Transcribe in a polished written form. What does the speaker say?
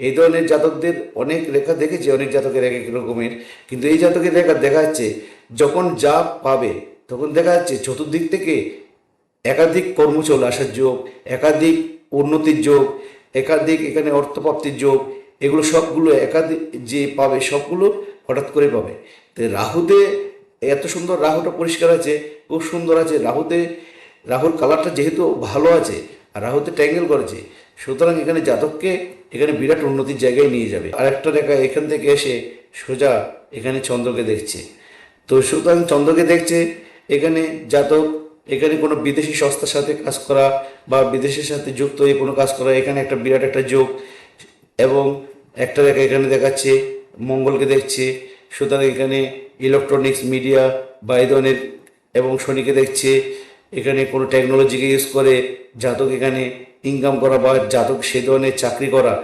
এই ধরনের জাতকদের অনেক রেখা দেখেছি, অনেক জাতকের এক এক রকমের, কিন্তু এই জাতকের রেখা দেখা যাচ্ছে যখন যা পাবে তখন দেখা যাচ্ছে চতুর্দিক থেকে একাধিক কর্ম চলে আসার যোগ, একাধিক উন্নতির যোগ, একাধিক এখানে অর্থপ্রাপ্তির যোগ, এগুলো সবগুলো একাধিক যে পাবে সবগুলো হঠাৎ করে পাবে। তো রাহুতে এত সুন্দর, রাহুটা পরিষ্কার আছে, খুব সুন্দর আছে রাহুতে। রাহুর কালারটা যেহেতু ভালো আছে আর রাহুতে ট্যাঙ্গেল করেছে, সুতরাং এখানে জাতককে এখানে বিরাট উন্নতির জায়গায় নিয়ে যাবে। আর একটা রেখা এখান থেকে এসে সোজা এখানে চন্দ্রকে দেখছে। তো সুতরাং চন্দ্রকে দেখছে এখানে জাতক, এখানে কোনো বিদেশি সংস্থার সাথে কাজ করা বা বিদেশের সাথে যুক্ত হয়ে কোনো কাজ করা, এখানে একটা বিরাট একটা যোগ। এবং একটা রেখা এখানে দেখাচ্ছে মঙ্গলকে দেখছে, সুতরাং এখানে ইলেকট্রনিক্স মিডিয়া বা এই ধরনের, এবং শনিকে দেখছে এখানে কোনো টেকনোলজিকে ইউজ করে জাতক এখানে ইনকাম করা বা জাতক সে ধরনের চাকরি করা।